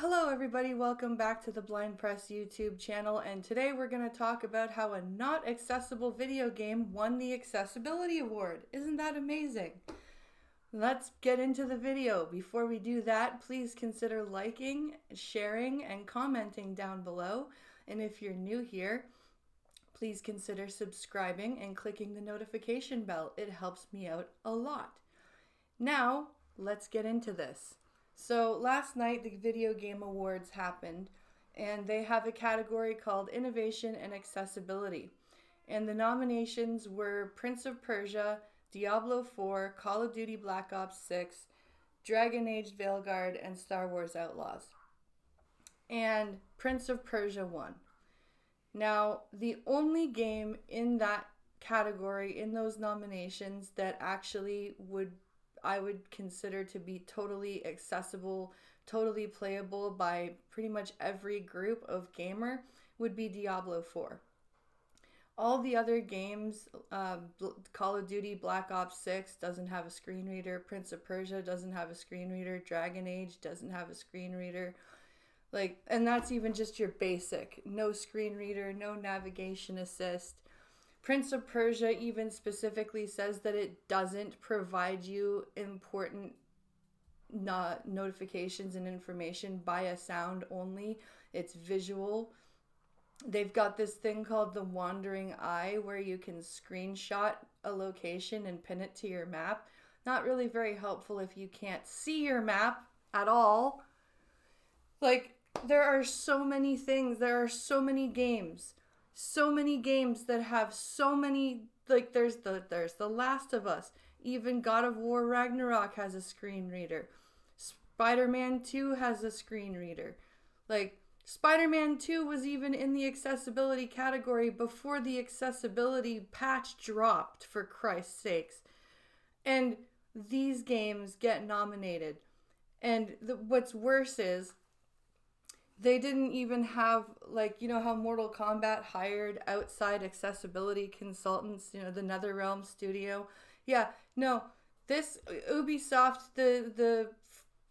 Hello everybody, welcome back to the Blind Press YouTube channel, and today we're going to talk about how a not accessible video game won the Accessibility Award. Isn't that amazing? Let's get into the video. Before we do that, please consider liking, sharing, and commenting down below. And if you're new here, please consider subscribing and clicking the notification bell. It helps me out a lot. Now, let's get into this. So last night the Video Game Awards happened, and they have a category called Innovation and Accessibility. And the nominations were Prince of Persia, Diablo 4, Call of Duty Black Ops 6, Dragon Age Veilguard, and Star Wars Outlaws. And Prince of Persia won. Now, the only game in that category, in those nominations, that actually I would consider to be totally accessible, totally playable by pretty much every group of gamer would be Diablo 4. All the other games, Call of Duty Black Ops 6 doesn't have a screen reader, Prince of Persia doesn't have a screen reader, Dragon Age doesn't have a screen reader. And that's even just your basic. No screen reader, no navigation assist. Prince of Persia even specifically says that it doesn't provide you important notifications and information via sound only. It's visual. They've got this thing called the Wandering Eye where you can screenshot a location and pin it to your map. Not really very helpful if you can't see your map at all. There are so many things. There are so many games. So many games that have so many, there's the Last of Us. Even God of War Ragnarok has a screen reader. Spider-Man 2 has a screen reader. Spider-Man 2 was even in the accessibility category before the accessibility patch dropped, for Christ's sakes. And these games get nominated. And what's worse is, they didn't even have, how Mortal Kombat hired outside accessibility consultants, the NetherRealm studio. Yeah, no, this Ubisoft, the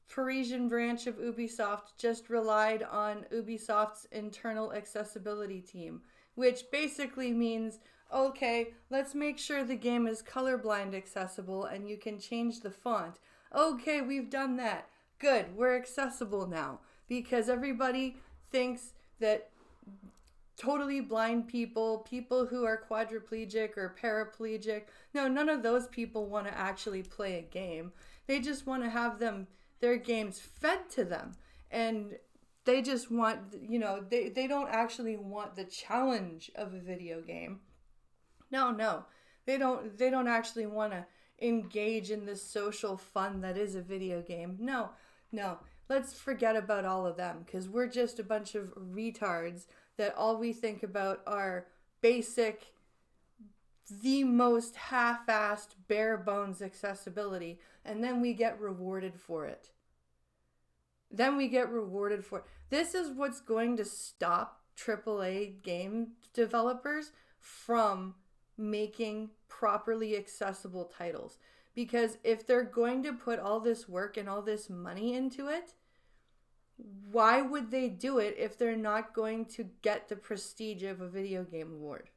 Parisian branch of Ubisoft, just relied on Ubisoft's internal accessibility team, which basically means, okay, let's make sure the game is colorblind accessible and you can change the font. Okay, we've done that. Good, we're accessible now. Because everybody thinks that totally blind people who are quadriplegic or paraplegic, no, none of those people want to actually play a game. They just want to have their games fed to them. And they just want, they don't actually want the challenge of a video game. No. They don't actually want to engage in the social fun that is a video game. No. Let's forget about all of them, because we're just a bunch of retards that all we think about are basic, the most half-assed, bare-bones accessibility, and then we get rewarded for it. This is what's going to stop AAA game developers from making properly accessible titles. Because if they're going to put all this work and all this money into it, why would they do it if they're not going to get the prestige of a video game award?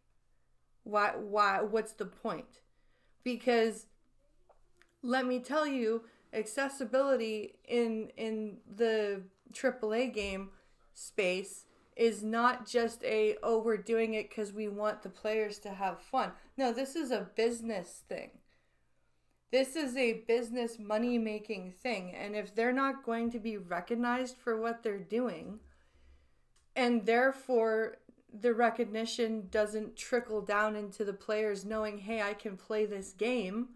Why? What's the point? Because let me tell you, accessibility in the AAA game space is not just we're doing it because we want the players to have fun. No, this is a business thing. This is a business money-making thing, and if they're not going to be recognized for what they're doing, and therefore the recognition doesn't trickle down into the players knowing, hey, I can play this game,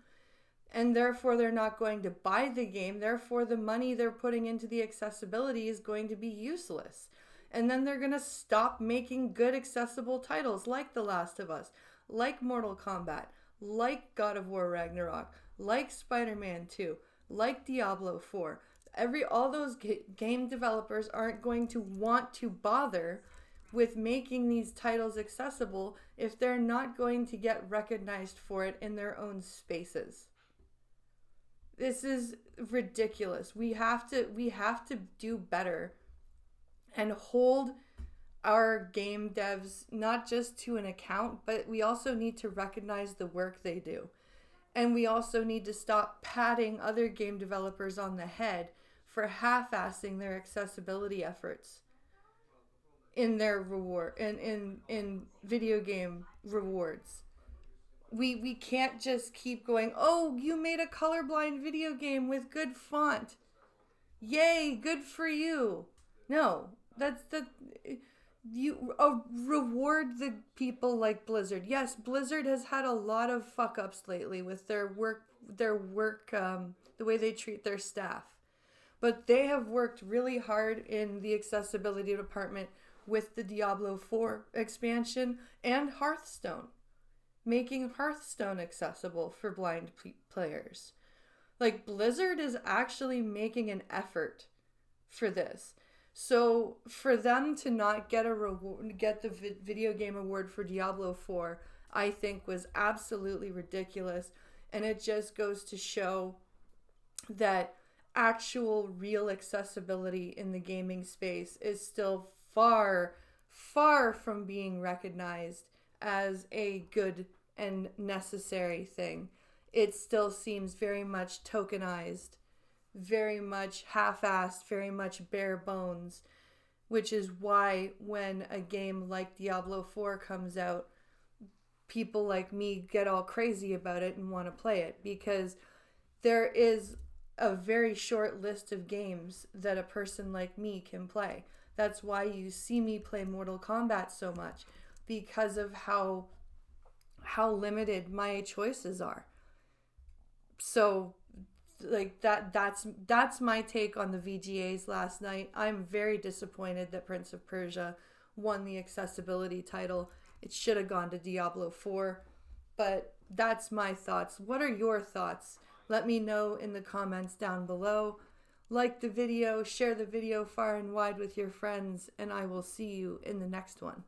and therefore they're not going to buy the game, therefore the money they're putting into the accessibility is going to be useless. And then they're going to stop making good accessible titles like The Last of Us, like Mortal Kombat, like God of War Ragnarok, like Spider-Man 2, like Diablo 4. All those game developers aren't going to want to bother with making these titles accessible if they're not going to get recognized for it in their own spaces. This is ridiculous. We have to do better and hold our game devs not just to an account, but we also need to recognize the work they do. And we also need to stop patting other game developers on the head for half-assing their accessibility efforts in their reward in video game rewards. We can't just keep going, "Oh, you made a colorblind video game with good font. Yay, good for you." No, that's the you reward the people like Blizzard. Yes, Blizzard has had a lot of fuck ups lately with their work, the way they treat their staff. But they have worked really hard in the accessibility department with the Diablo 4 expansion and Hearthstone, making Hearthstone accessible for blind players. Like, Blizzard is actually making an effort for this. So for them to not get get the video game award for Diablo 4, I think was absolutely ridiculous, and it just goes to show that actual real accessibility in the gaming space is still far from being recognized as a good and necessary thing. It still seems very much tokenized, very much half-assed, very much bare bones, which is why when a game like Diablo 4 comes out, people like me get all crazy about it and want to play it, because there is a very short list of games that a person like me can play. That's why you see me play Mortal Kombat so much, because of how limited my choices are. So like that's my take on the VGAs last night. I'm very disappointed that Prince of Persia won the accessibility title. It should have gone to Diablo 4, but that's my thoughts. What are your thoughts? Let me know in the comments down below. Like the video, share the video far and wide with your friends, and I will see you in the next one.